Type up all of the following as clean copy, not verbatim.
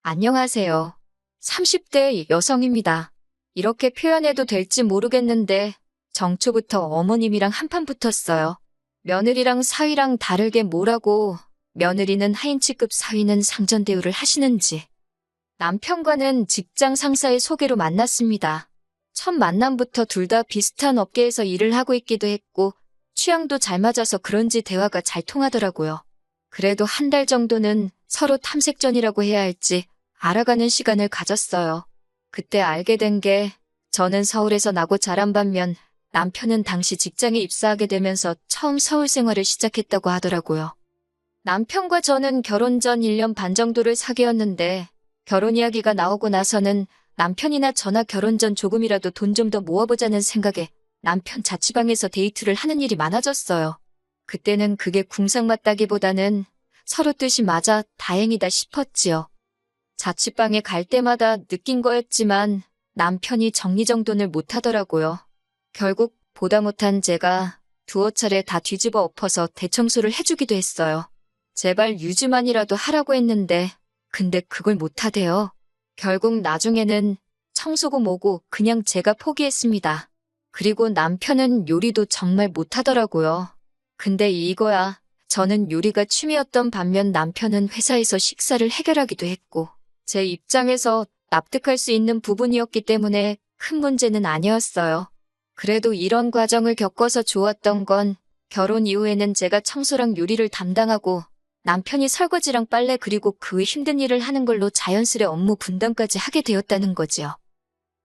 안녕하세요. 30대 여성입니다. 이렇게 표현해도 될지 모르겠는데 정초부터 어머님이랑 한판 붙었어요. 며느리랑 사위랑 다르게 뭐라고 며느리는 하인치급 사위는 상전 대우를 하시는지. 남편과는 직장 상사의 소개로 만났습니다. 첫 만남부터 둘 다 비슷한 업계에서 일을 하고 있기도 했고 취향도 잘 맞아서 그런지 대화가 잘 통하더라고요. 그래도 한 달 정도는 서로 탐색전이라고 해야 할지 알아가는 시간을 가졌어요. 그때 알게 된 게 저는 서울에서 나고 자란 반면 남편은 당시 직장에 입사하게 되면서 처음 서울 생활을 시작했다고 하더라고요. 남편과 저는 결혼 전 1년 반 정도를 사귀었는데 결혼 이야기가 나오고 나서는 남편이나 저나 결혼 전 조금이라도 돈 좀 더 모아보자는 생각에 남편 자취방에서 데이트를 하는 일이 많아졌어요. 그때는 그게 궁상맞다기보다는 서로 뜻이 맞아 다행이다 싶었지요. 자취방에 갈 때마다 느낀 거였지만 남편이 정리정돈을 못하더라고요. 결국 보다 못한 제가 두어 차례 다 뒤집어 엎어서 대청소를 해주기도 했어요. 제발 유지만이라도 하라고 했는데 근데 그걸 못하대요. 결국 나중에는 청소고 뭐고 그냥 제가 포기했습니다. 그리고 남편은 요리도 정말 못하더라고요. 근데 이거야. 저는 요리가 취미였던 반면 남편은 회사에서 식사를 해결하기도 했고 제 입장에서 납득할 수 있는 부분이었기 때문에 큰 문제는 아니었어요. 그래도 이런 과정을 겪어서 좋았던 건 결혼 이후에는 제가 청소랑 요리를 담당하고 남편이 설거지랑 빨래 그리고 그 외 힘든 일을 하는 걸로 자연스레 업무 분담까지 하게 되었다는 거지요.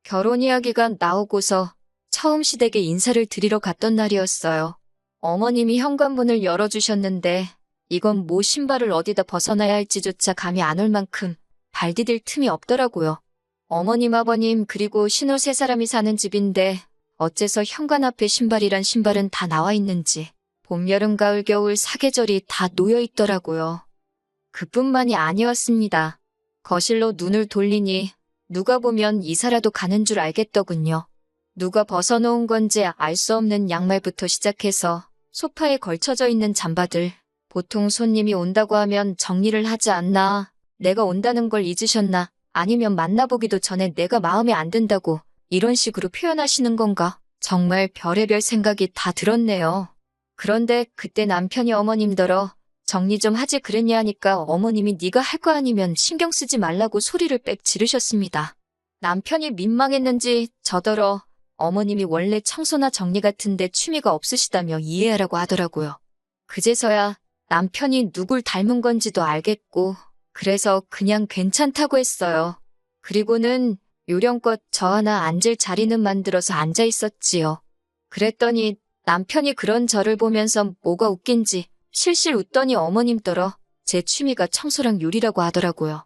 결혼 이야기가 나오고서 처음 시댁에 인사를 드리러 갔던 날이었어요. 어머님이 현관문을 열어주셨는데 이건 뭐 신발을 어디다 벗어나야 할지조차 감이 안 올 만큼 발 디딜 틈이 없더라고요. 어머님, 아버님 그리고 신우 세 사람이 사는 집인데 어째서 현관 앞에 신발이란 신발은 다 나와 있는지 봄, 여름, 가을, 겨울 사계절이 다 놓여 있더라고요. 그뿐만이 아니었습니다. 거실로 눈을 돌리니 누가 보면 이사라도 가는 줄 알겠더군요. 누가 벗어놓은 건지 알 수 없는 양말부터 시작해서 소파에 걸쳐져 있는 잠바들. 보통 손님이 온다고 하면 정리를 하지 않나, 내가 온다는 걸 잊으셨나, 아니면 만나보기도 전에 내가 마음에 안 든다고 이런 식으로 표현하시는 건가? 정말 별의별 생각이 다 들었네요. 그런데 그때 남편이 어머님더러 정리 좀 하지 그랬냐 하니까 어머님이 네가 할 거 아니면 신경 쓰지 말라고 소리를 빽 지르셨습니다. 남편이 민망했는지 저더러 어머님이 원래 청소나 정리 같은데 취미가 없으시다며 이해하라고 하더라고요. 그제서야 남편이 누굴 닮은 건지도 알겠고 그래서 그냥 괜찮다고 했어요. 그리고는 요령껏 저 하나 앉을 자리는 만들어서 앉아 있었지요. 그랬더니 남편이 그런 저를 보면서 뭐가 웃긴지 실실 웃더니 어머님더러 제 취미가 청소랑 요리라고 하더라고요.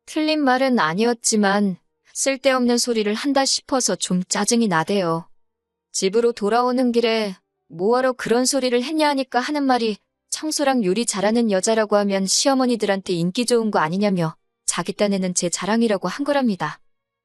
틀린 말은 아니었지만 쓸데없는 소리를 한다 싶어서 좀 짜증이 나대요. 집으로 돌아오는 길에 뭐하러 그런 소리를 했냐 하니까 하는 말이 청소랑 요리 잘하는 여자라고 하면 시어머니들한테 인기 좋은 거 아니냐며 자기 딴에는 제 자랑이라고 한 거랍니다.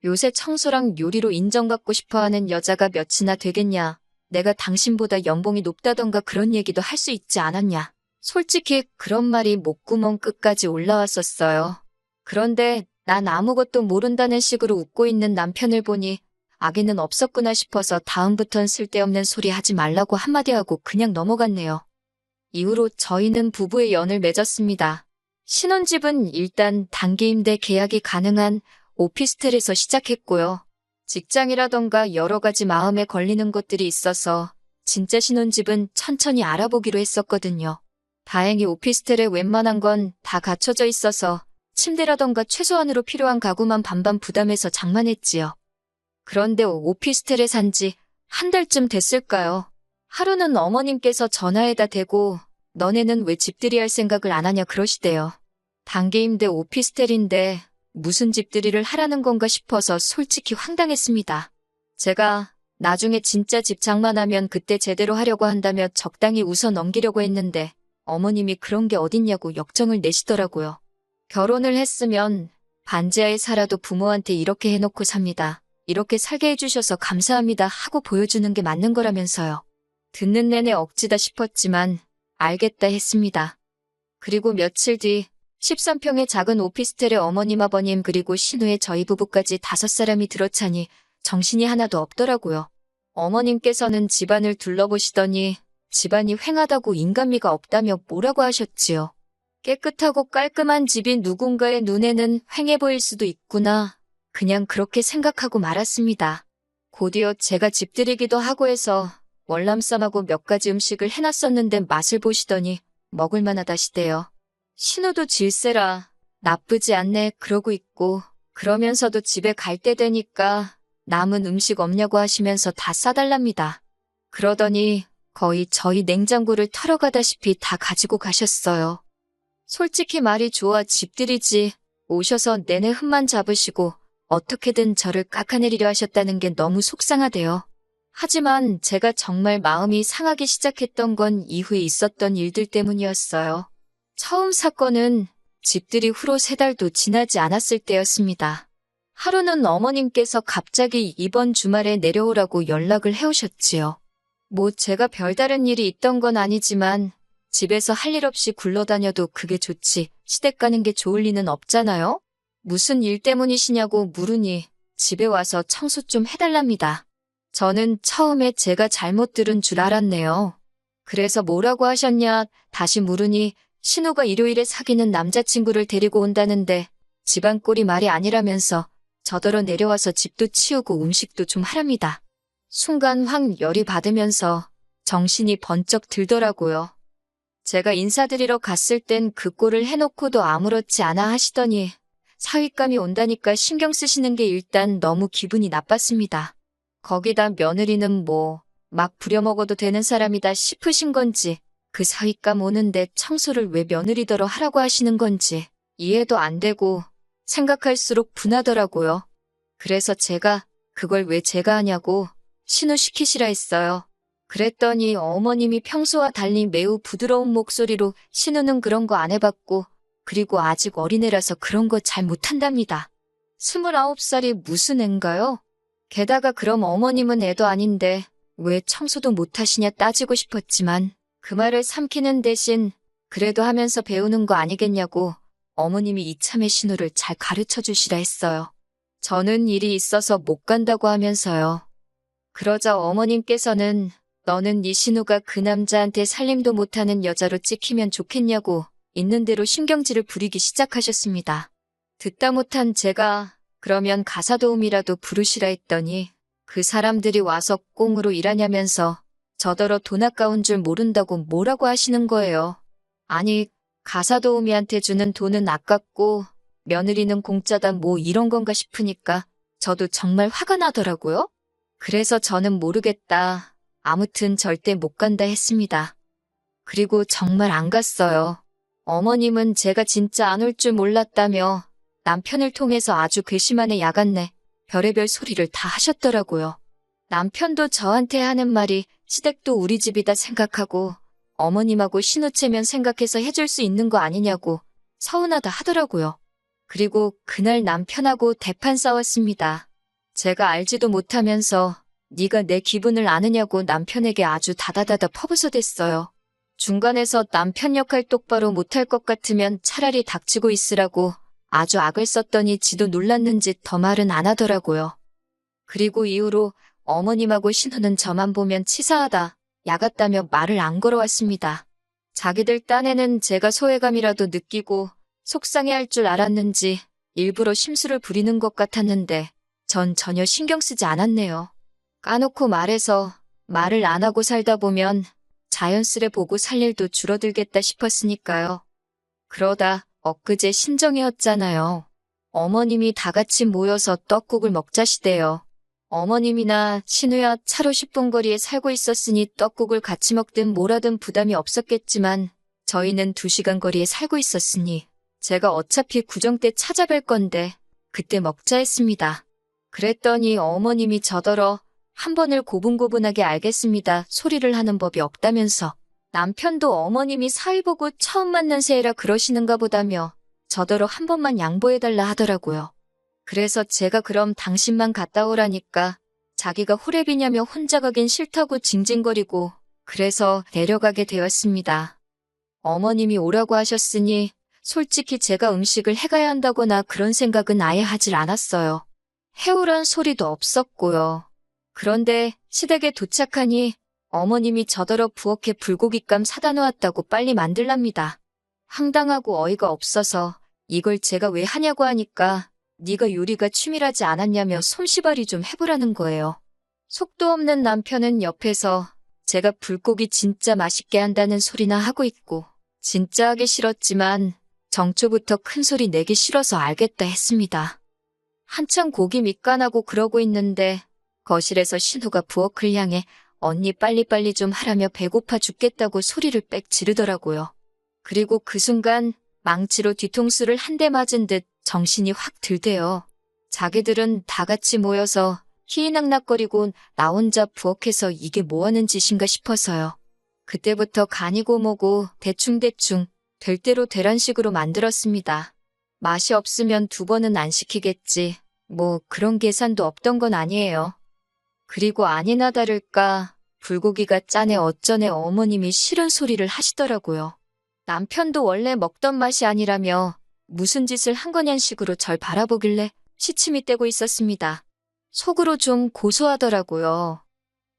요새 청소랑 요리로 인정받고 싶어하는 여자가 몇이나 되겠냐. 내가 당신보다 연봉이 높다던가 그런 얘기도 할 수 있지 않았냐. 솔직히 그런 말이 목구멍 끝까지 올라왔었어요. 그런데 난 아무것도 모른다는 식으로 웃고 있는 남편을 보니 악의는 없었구나 싶어서 다음부턴 쓸데없는 소리 하지 말라고 한마디 하고 그냥 넘어갔네요. 이후로 저희는 부부의 연을 맺었습니다. 신혼집은 일단 단기임대 계약이 가능한 오피스텔에서 시작했고요. 직장이라던가 여러 가지 마음에 걸리는 것들이 있어서 진짜 신혼집은 천천히 알아보기로 했었거든요. 다행히 오피스텔에 웬만한 건 다 갖춰져 있어서 침대라던가 최소한으로 필요한 가구만 반반 부담해서 장만했지요. 그런데 오피스텔에 산 지 한 달쯤 됐을까요? 하루는 어머님께서 전화에다 대고 너네는 왜 집들이 할 생각을 안 하냐 그러시대요. 단기임대 오피스텔인데 무슨 집들이를 하라는 건가 싶어서 솔직히 황당했습니다. 제가 나중에 진짜 집 장만하면 그때 제대로 하려고 한다며 적당히 웃어 넘기려고 했는데 어머님이 그런 게 어딨냐고 역정을 내시더라고요. 결혼을 했으면 반지하에 살아도 부모한테 이렇게 해놓고 삽니다. 이렇게 살게 해주셔서 감사합니다 하고 보여주는 게 맞는 거라면서요. 듣는 내내 억지다 싶었지만 알겠다 했습니다. 그리고 며칠 뒤 13평의 작은 오피스텔에 어머님, 아버님 그리고 신우의 저희 부부까지 5사람이 들어차니 정신이 하나도 없더라고요. 어머님께서는 집안을 둘러보시더니 집안이 휑하다고 인간미가 없다며 뭐라고 하셨지요. 깨끗하고 깔끔한 집이 누군가의 눈에는 휑해 보일 수도 있구나. 그냥 그렇게 생각하고 말았습니다. 곧이어 제가 집들이기도 하고 해서 월남쌈하고 몇 가지 음식을 해놨었는데 맛을 보시더니 먹을만하다시대요. 신우도 질세라 나쁘지 않네 그러고 있고 그러면서도 집에 갈 때 되니까 남은 음식 없냐고 하시면서 다 싸달랍니다. 그러더니 거의 저희 냉장고를 털어가다시피 다 가지고 가셨어요. 솔직히 말이 좋아 집들이지 오셔서 내내 흠만 잡으시고 어떻게든 저를 깎아내리려 하셨다는 게 너무 속상하대요. 하지만 제가 정말 마음이 상하기 시작했던 건 이후에 있었던 일들 때문이었어요. 처음 사건은 집들이 후로 3달도 지나지 않았을 때였습니다. 하루는 어머님께서 갑자기 이번 주말에 내려오라고 연락을 해오셨지요. 뭐 제가 별다른 일이 있던 건 아니지만 집에서 할 일 없이 굴러다녀도 그게 좋지 시댁 가는 게 좋을 리는 없잖아요? 무슨 일 때문이시냐고 물으니 집에 와서 청소 좀 해달랍니다. 저는 처음에 제가 잘못 들은 줄 알았네요. 그래서 뭐라고 하셨냐 다시 물으니 신우가 일요일에 사귀는 남자친구를 데리고 온다는데 집안 꼴이 말이 아니라면서 저더러 내려와서 집도 치우고 음식도 좀 하랍니다. 순간 확 열이 받으면서 정신이 번쩍 들더라고요. 제가 인사드리러 갔을 땐 그 꼴을 해놓고도 아무렇지 않아 하시더니 사윗감이 온다니까 신경 쓰시는 게 일단 너무 기분이 나빴습니다. 거기다 며느리는 뭐 막 부려먹어도 되는 사람이다 싶으신 건지 그 사윗감 오는데 청소를 왜 며느리더러 하라고 하시는 건지 이해도 안 되고 생각할수록 분하더라고요. 그래서 제가 그걸 왜 제가 하냐고 신우 시키시라 했어요. 그랬더니 어머님이 평소와 달리 매우 부드러운 목소리로 신우는 그런 거 안 해봤고 그리고 아직 어린애라서 그런 거 잘 못한답니다. 29살이 무슨 앤가요? 게다가 그럼 어머님은 애도 아닌데 왜 청소도 못하시냐 따지고 싶었지만 그 말을 삼키는 대신 그래도 하면서 배우는 거 아니겠냐고 어머님이 이참에 신우를 잘 가르쳐 주시라 했어요. 저는 일이 있어서 못 간다고 하면서요. 그러자 어머님께서는 너는 네 신우가 그 남자한테 살림도 못하는 여자로 찍히면 좋겠냐고 있는 대로 신경질을 부리기 시작하셨습니다. 듣다 못한 제가 그러면 가사도우미라도 부르시라 했더니 그 사람들이 와서 꽁으로 일하냐면서 저더러 돈 아까운 줄 모른다고 뭐라고 하시는 거예요. 아니 가사도우미한테 주는 돈은 아깝고 며느리는 공짜다 뭐 이런 건가 싶으니까 저도 정말 화가 나더라고요. 그래서 저는 모르겠다. 아무튼 절대 못 간다 했습니다. 그리고 정말 안 갔어요. 어머님은 제가 진짜 안 올 줄 몰랐다며 남편을 통해서 아주 괘씸하네 야같네 별의별 소리를 다 하셨더라고요. 남편도 저한테 하는 말이 시댁도 우리 집이다 생각하고 어머님하고 신우체면 생각해서 해줄 수 있는 거 아니냐고 서운하다 하더라고요. 그리고 그날 남편하고 대판 싸웠습니다. 제가 알지도 못하면서 네가 내 기분을 아느냐고 남편에게 아주 다다다다 퍼부서댔어요. 중간에서 남편 역할 똑바로 못할 것 같으면 차라리 닥치고 있으라고 아주 악을 썼더니 지도 놀랐는지 더 말은 안 하더라고요. 그리고 이후로 어머님하고 신우는 저만 보면 치사하다, 야같다며 말을 안 걸어왔습니다. 자기들 딴에는 제가 소외감이라도 느끼고 속상해할 줄 알았는지 일부러 심술을 부리는 것 같았는데 전 전혀 신경 쓰지 않았네요. 까놓고 말해서 말을 안 하고 살다 보면 자연스레 보고 살 일도 줄어들겠다 싶었으니까요. 그러다 엊그제 신정이었잖아요. 어머님이 다 같이 모여서 떡국을 먹자시대요. 어머님이나 신우야 차로 10분 거리에 살고 있었으니 떡국을 같이 먹든 뭐라든 부담이 없었겠지만 저희는 2시간 거리에 살고 있었으니 제가 어차피 구정 때 찾아뵐 건데 그때 먹자 했습니다. 그랬더니 어머님이 저더러 한 번을 고분고분하게 알겠습니다 소리를 하는 법이 없다면서 남편도 어머님이 사위 보고 처음 만난 새해라 그러시는가 보다며 저더러 한 번만 양보해달라 하더라고요. 그래서 제가 그럼 당신만 갔다 오라니까 자기가 호랩이냐며 혼자 가긴 싫다고 징징거리고 그래서 내려가게 되었습니다. 어머님이 오라고 하셨으니 솔직히 제가 음식을 해가야 한다거나 그런 생각은 아예 하질 않았어요. 해오란 소리도 없었고요. 그런데 시댁에 도착하니 어머님이 저더러 부엌에 불고기감 사다 놓았다고 빨리 만들랍니다. 황당하고 어이가 없어서 이걸 제가 왜 하냐고 하니까 네가 요리가 취미라지 않았냐며 솜씨발이 좀 해보라는 거예요. 속도 없는 남편은 옆에서 제가 불고기 진짜 맛있게 한다는 소리나 하고 있고 진짜 하기 싫었지만 정초부터 큰 소리 내기 싫어서 알겠다 했습니다. 한참 고기 밑간하고 그러고 있는데 거실에서 신우가 부엌을 향해 언니 빨리빨리 좀 하라며 배고파 죽겠다고 소리를 빽 지르더라고요. 그리고 그 순간 망치로 뒤통수를 한 대 맞은 듯 정신이 확 들대요. 자기들은 다 같이 모여서 희희낙낙거리고 나 혼자 부엌에서 이게 뭐하는 짓인가 싶어서요. 그때부터 간이고 뭐고 대충대충 될 대로 되란 식으로 만들었습니다. 맛이 없으면 두 번은 안 시키겠지. 뭐 그런 계산도 없던 건 아니에요. 그리고 아니나 다를까 불고기가 짜네 어쩌네 어머님이 싫은 소리를 하시더라고요. 남편도 원래 먹던 맛이 아니라며 무슨 짓을 한 거냔 식으로 절 바라보길래 시침이 떼고 있었습니다. 속으로 좀 고소하더라고요.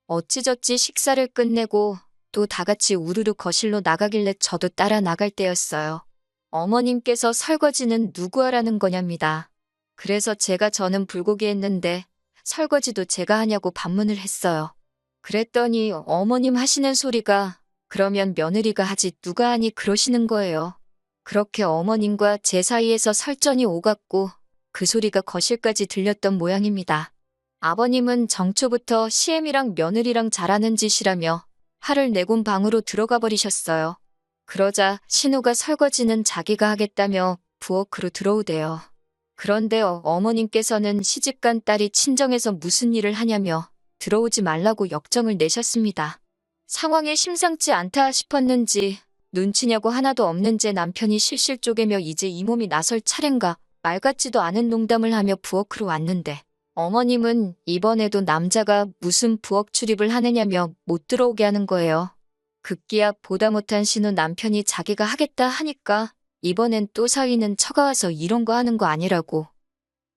어찌저찌 식사를 끝내고 또 다 같이 우르르 거실로 나가길래 저도 따라 나갈 때였어요. 어머님께서 설거지는 누구 하라는 거냐입니다. 그래서 저는 불고기 했는데 설거지도 제가 하냐고 반문을 했어요. 그랬더니 어머님 하시는 소리가 그러면 며느리가 하지 누가 하니 그러시는 거예요. 그렇게 어머님과 제 사이에서 설전이 오갔고 그 소리가 거실까지 들렸던 모양입니다. 아버님은 정초부터 시엠이랑 며느리랑 잘하는 짓이라며 화를 내곤 방으로 들어가 버리셨어요. 그러자 신우가 설거지는 자기가 하겠다며 부엌으로 들어오대요. 그런데 어머님께서는 시집간 딸이 친정에서 무슨 일을 하냐며 들어오지 말라고 역정을 내셨습니다. 상황이 심상치 않다 싶었는지 눈치냐고 하나도 없는 제 남편이 실실 쪼개며 이제 이 몸이 나설 차례인가 말 같지도 않은 농담을 하며 부엌으로 왔는데 어머님은 이번에도 남자가 무슨 부엌 출입을 하느냐며 못 들어오게 하는 거예요. 급기야 보다 못한 신우 남편이 자기가 하겠다 하니까 이번엔 또 사위는 처가와서 이런 거 하는 거 아니라고.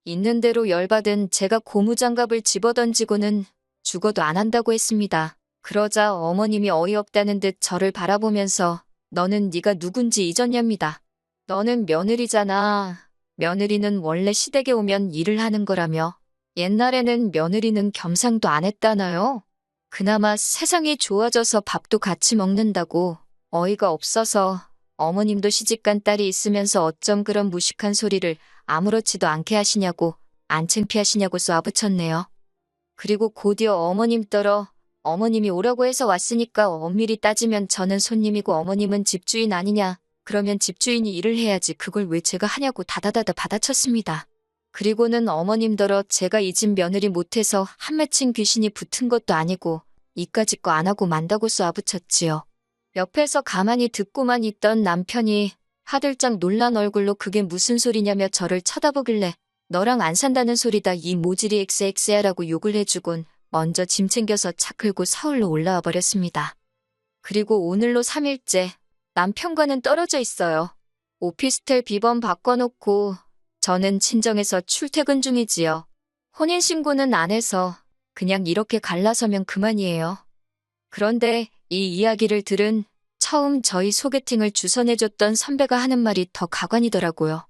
있는 대로 열받은 제가 고무장갑을 집어던지고는 죽어도 안 한다고 했습니다. 그러자 어머님이 어이없다는 듯 저를 바라보면서 너는 네가 누군지 잊었냐입니다. 너는 며느리잖아. 며느리는 원래 시댁에 오면 일을 하는 거라며. 옛날에는 며느리는 겸상도 안 했다나요? 그나마 세상이 좋아져서 밥도 같이 먹는다고. 어이가 없어서 어머님도 시집간 딸이 있으면서 어쩜 그런 무식한 소리를 아무렇지도 않게 하시냐고 안 창피하시냐고 쏘아붙였네요. 그리고 곧이어 어머님 떨어 어머님이 오라고 해서 왔으니까 엄밀히 따지면 저는 손님이고 어머님은 집주인 아니냐. 그러면 집주인이 일을 해야지 그걸 왜 제가 하냐고 다다다다 받아쳤습니다. 그리고는 어머님더러 제가 이 집 며느리 못해서 한 맺힌 귀신이 붙은 것도 아니고 이까짓 거 안 하고 만다고 쏘아붙였지요. 옆에서 가만히 듣고만 있던 남편이 화들짝 놀란 얼굴로 그게 무슨 소리냐며 저를 쳐다보길래 너랑 안 산다는 소리다 이 모질이 엑스엑스야라고 욕을 해주곤 먼저 짐 챙겨서 차 끌고 서울로 올라와 버렸습니다. 그리고 오늘로 3일째 남편과는 떨어져 있어요. 오피스텔 비번 바꿔놓고 저는 친정에서 출퇴근 중이지요. 혼인신고는 안 해서 그냥 이렇게 갈라서면 그만이에요. 그런데 이 이야기를 들은 처음 저희 소개팅을 주선해줬던 선배가 하는 말이 더 가관이더라고요.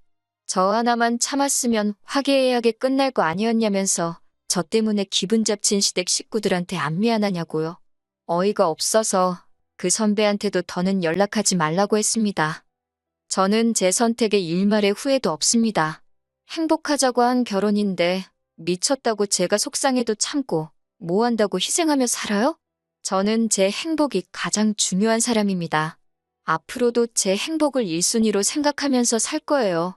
저 하나만 참았으면 화기애애하게 끝날 거 아니었냐면서 저 때문에 기분 잡친 시댁 식구들한테 안 미안하냐고요. 어이가 없어서 그 선배한테도 더는 연락하지 말라고 했습니다. 저는 제 선택에 일말의 후회도 없습니다. 행복하자고 한 결혼인데 미쳤다고 제가 속상해도 참고 뭐 한다고 희생하며 살아요? 저는 제 행복이 가장 중요한 사람입니다. 앞으로도 제 행복을 1순위로 생각하면서 살 거예요.